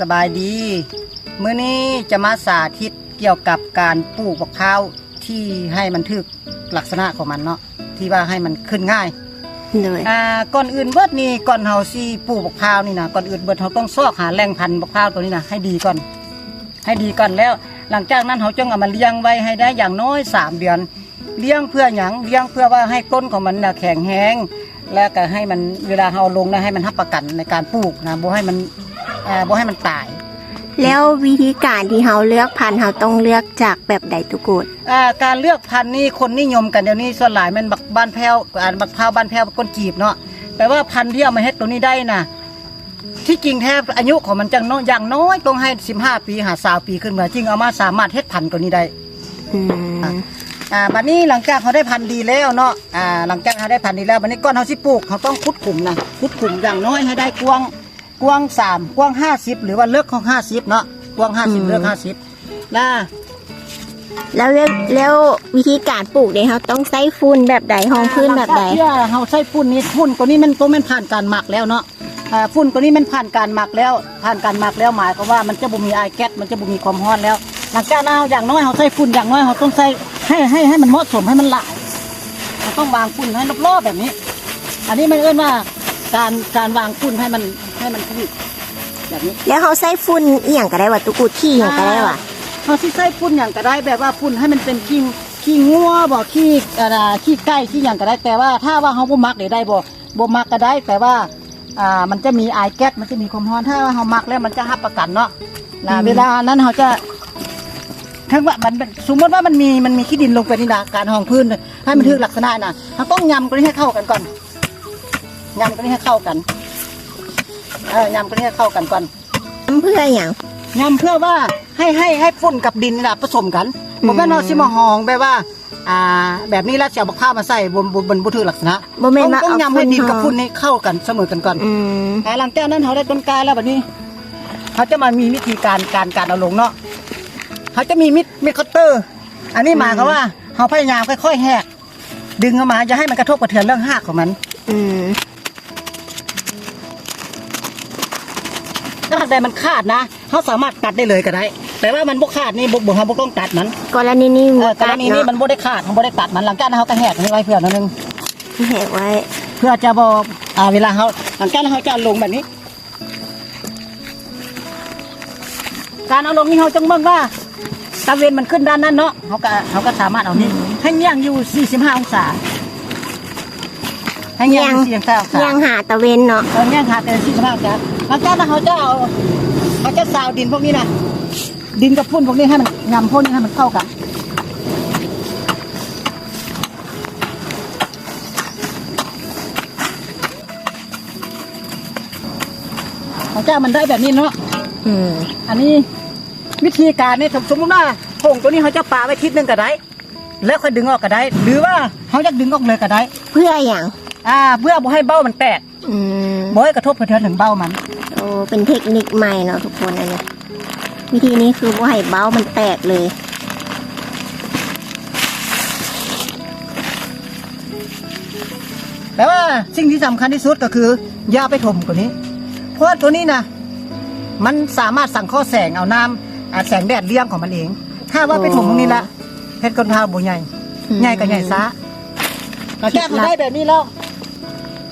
สบายดีมื้อนี้จะมาสาธิตเกี่ยวกับการปลูกบักพร้าวที่ให้มันถึกลักษณะของมันเนาะที่ว่าให้มันขึ้นง่ายเลยก่อนอื่นเบิดนี่ก่อนเฮาสิปลูกบักพร้าวนี่นะก่อนอื่นเบิดเฮาต้องซอกหาแหล่งพันธุ์บักพร้าวตัวนี้นะให้ดีก่อนแล้วหลังจากนั้นเฮาจึงเอามาเลี้ยงไว้ให้ได้อย่างน้อย3 เดือนเลี้ยงเพื่อหยังเลี้ยงเพื่อว่าให้ต้นของมันน่ะแข็งแรงแล้วก็ให้มันเวลาเฮาลงนะให้มันรับประกันในการปลูกนะบ่ให้มันตายแล้ววิธีการที่เราเลือกพันธุ์เราต้องเลือกจากแบบใดตุกูดการเลือกพันธุ์นี่คนนิยมกันเดี๋ยวนี้ส่วนหลายมันบักบ้านแพ้วบักพร้าวบ้านแพ้วก้นจีบเนาะแต่ว่าพันธุ์ที่เอามาเฮ็ดตัวนี้ได้นะที่จริงแท้อายุของมันจังน้อยอย่างน้อยต้องให้15 ปีหา20 ปีขึ้นมาจริงเอามาสามารถเฮ็ดพันธุ์ตัวนี้ได้บัดนี้หลังจากเขาได้พันธุ์ดีแล้วเนาะหลังจากเขาได้พันธุ์ดีแล้วบัดนี้ก้อนเขาสิปลูกเขาต้องขุดขุมนะขุดขุมอย่างน้อยให้ได้กว้าง3กว้าง50หรือว่าเลือกของ50เนาะกว้าง50เลือก50นะแล้ววิธีการปลูกเนี่ยเราต้องใส่ฝุ่นแบบใดห้องพื้นแบบใดเราใส่ฝุ่นนี่ฝุ่นตัวนี้มันผ่านการหมักแล้วเนาะฝุ่นตัวนี้มันผ่านการหมักแล้วหมายความว่ามันจะบ่มีไอแก๊สมันจะบ่มีความร้อนแล้วหลังจากนั้นอย่างน้อยเราใส่ฝุ่นอย่างน้อยเราต้องใส่ให้มันเหมาะสมให้มันหลายเราต้องวางฝุ่นให้รอบๆแบบนี้อันนี้มันเรียกว่าการวางฝุ่นให้มันถูกแบบนี้แล้วเขาใส่ฝุ่นอีหยังก็ได้ว่าตุกูดขี้หยังก็ได้ว่ะเขาสิใส่ฝุ่นอย่างก็ได้แบบว่าฝุ่นให้มันเป็นขี้งัวบ่ขี้ไก่ขี้อย่างก็ได้แต่ว่าถ้าว่าเขาบ่มักได้บ่มักก็ได้แต่ว่ามันจะมีไอแก๊สมันจะมีความร้อนถ้าว่าเขามักแล้วมันจะรับประกันเนาะเวลานั้นเขาจะทั้งว่ามันสมมติว่ามันมีขี้ดินลงไปนี่นะการห้องพื้นให้มันถึงลักษณะน่ะเขาต้องยำตัวนี้ให้เข้ากันก่อนยำตัวนี้ให้เข้ากันยำตัวนี้ให้เข้ากันก่อนเพื่ออย่างยำเพื่อว่าให้ฝุ่นกับดินนี่ผสมกันผมแม่นเอาซิมาหองแบบว่าแบบนี้แล้วจะเอาบักพร้าวมาใส่บนบุตรลักษณะต้องยำให้ดินกับฝุ่นให้เข้ากันเสมอกันก่อนหลังจากนั้นเขาได้ต้นกล้าแล้วแบบนี้เขาจะมามีวิธีการเอาลงเนาะเขาจะมีมิดคัตเตอร์อันนี้หมายความว่าเขาพยายามค่อยๆแหกดึงออกมาจะให้มันกระทบกระเทือนเรื่องหากของมันถ้าแต่มันขาดนะเขาสามารถตัดได้เลยก็ได้แต่ว่ามันบกขาดนี่บกเขาบกต้องตัดมันกรณีนี้มันบกได้ขาดเขาบกได้ตัดมันหลังจากนั้นเขาก็แหกไว้เพื่อนนิดนึงแหกไว้เพื่อจะบอกเวลาเขาหลังจากนั้นเขาจะลงแบบนี้การเอาลงนี่เขาจงเบิ่งว่าตะเวนมันขึ้นด้านนั้นเนาะเขาก็สามารถเอานี่ให้เงี้ยงอยู่45 องศาให้เงี้ยงหาตะเวนเนาะเงี้ยงหาแต่45 องศาหลังจากนั้นเขาจะซาวดินพวกนี้นะดินกับฝุ่นพวกนี้ให้มันงำพวกนี้ให้มันเข้ากันหลังจากมันได้แบบนี้เนาะอันนี้วิธีการนี่สมมติว่าโป่งตัวนี้เขาจะปาไว้ทิศนึงก็ได้แล้วค่อยดึงออกก็ได้หรือว่าเขาจะดึงออกเลยก็ได้เพื่ออย่างเพื่อบ่ให้เบ้ามันแตกบ่ให้กระทบกระเทือนถึงเบ้ามันโอ้เป็นเทคนิคใหม่เนาะทุกคนอันนี้วิธีนี้คือบ่ให้เบ้ามันแตกเลยแต่ว่าสิ่งที่สำคัญที่สุดก็คืออย่าไปถมกว่านี้เพราะตัวนี้นะมันสามารถสั่งข้อแสงเอาน้ำแสงแดดเลี้ยงของมันเองถ้าว่าไปถมตรงนี้ละเพชรก้นพาบุใหญ่กับใหญ่ซะแต่แก้เขาได้แบบนี้แล้ว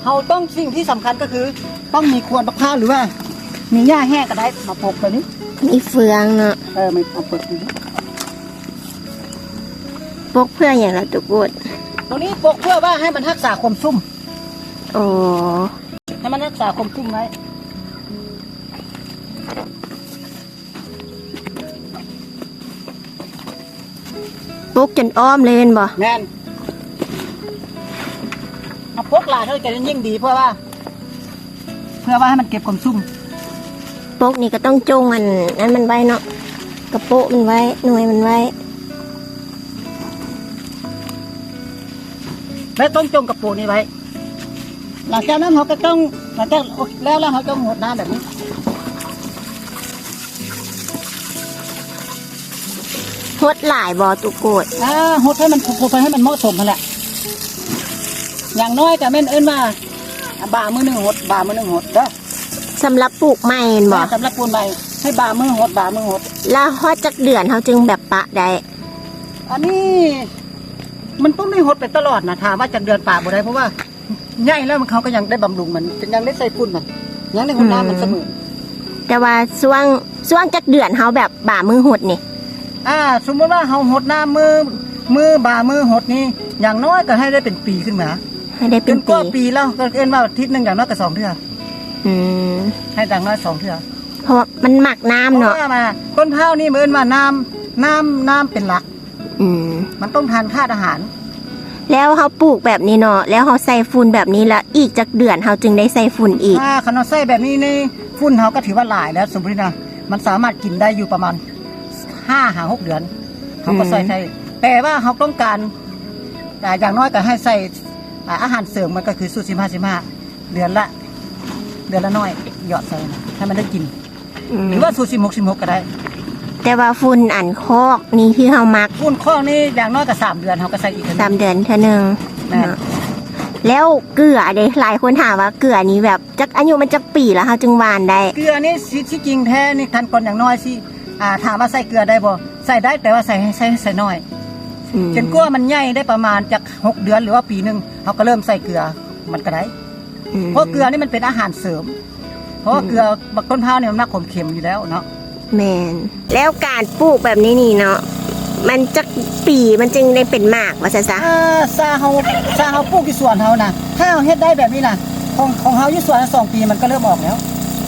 เขาต้องสิ่งที่สำคัญก็คือต้องมีควรบักพร้าวหรือว่ามีหญ้าแห้งก็ได้มาปลูกตัวนี้มีเฟืองเนาะไม่เอาปลูกปลูกเพื่ออย่างไรตุกูดตรงนี้ปลูกเพื่อว่าให้มันรักษาความชุ่มให้มันรักษาความชุ่มไว้ปลูกจนอ้อมเลยบ่แน่นปลูกหลายเท่าจะยิ่งดีเพื่อว่าให้มันเก็บความชุ่มปลูกนี่ก็ต้องจงอันมันไว้เนาะกระโปะมันไว้หน่วยมันไว้และต้องจงกระโปะนี้ไว้หลังจากนั้นเขาก็ต้องหลังจากแล้วเขาต้องหดน้ำแบบนี้หดหลายบ่ตุกูดหดให้มันให้มันเหมาะสมนั่นแหละอย่างน้อยแต่แม่นว่าบ่ามือหนึ่งหดเด้อ สำหรับปลูกใหม่บ่สำหรับปลูกใหม่ ให้บามือหด แล้วฮอดจักเดือนเขาจึงแบบปะได้ อันนี้มันต้องได้หดไปตลอดนะถามว่าจากเดือนป่าบ่ได้เพราะว่าใหญ่แล้วมันเขาก็ยังได้บำรุงมันยังได้ใส่ฝุ่นมันยังได้หดน้ำมันเสมอ แต่ว่าช่วงจักเดือนเขาแบบบ่ามือหดนี่ สมมติว่าเขาหดน้ำมือบามือหดนี่อย่างน้อยก็ให้ได้เป็นปีขึ้นมา ให้ได้ จ เป็น นกว่าปีแล้วก็เอ็นว่าอาทิตย์หนึงอย่างน้อยก็2 เทื่อ อืม ให้ดังน้อย2 เทื่อ เพราะว่ามันหมักน้ำ เพ เนาะ ราะว่ามาต้นเผานี่เหมือนว่าน้ำเป็นหลัก อืม มันต้องทานธาตุอาหาร แล้วเขาปลูกแบบนี้เนาะแล้วเขาใส่ฝุ่นแบบนี้แล้วอีกจักเดือนเขาจึงได้ใส่ฝุ่นอีก ถ้าขนมไส้แบบนี้นี่ฝุ่นเขาก็ถือว่าหลายแล้วสมมตินะมันสามารถกินได้อยู่ประมาณ5-6 เดือนเขาก็ใส่แต่ว่าเขาต้องการอย่างน้อยก็ให้ใส่อาหารเสริมมันก็คือสูตร15เดือนละน้อยหยอดใส่นะให้มันได้กิน หรือว่าสูตร16ก็ได้ แต่ว่าฝุ่นอันคอกนี่ที่เขามัก ฝุ่นข้อนี่อย่างน้อยก็3 เดือนเขาก็ใส่อีก 3 เดือนเท่านึง แม่ เนาะแล้วเกลือเด้หลายคนถามว่าเกลือนี้แบบจักอายุมันจักปีแล้วเขาจึงหวานได้ เกลือนี่ที่จริงแท้นี่ทันก่อนอย่างน้อยสิถามว่าใส่เกลือได้บ่ใส่ได้แต่ว่าใส่น้อย อืม จนกว่ามันใหญ่ได้ประมาณจาก6 เดือนหรือว่าปีหนึงเขาก็เริ่มใส่เกลือมันก็ได้ เพราะเกลือนี่มันเป็นอาหารเสริม เพราะว่าเกลือบักต้นพร้าวเนี่ยมันมักขมเค็มอยู่แล้วเนาะ แมนแล้วการปลูกแบบนี้นี่เนาะมันจักปีมันจึงได้เป็นหมากว่าซะ ซาเฮาปลูกที่สวนเฮานะถ้าเฮาเฮ็ดได้แบบนี้นะของเฮาอยู่สวน2 ปีมันก็เริ่มออกแล้ว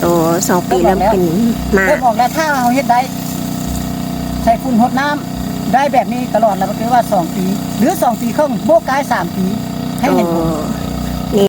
โอ้2 ปีแล้วเป็นหมาก เริ่มออกแล้วถ้าเฮาเฮ็ดได้ใส่ฝุ่นหดน้ำได้แบบนี้ตลอดแล้วก็คือว่า2 ปี หรือ2 ปีครึ่งโบกกาย3 ปีให้เห็นผล โอ้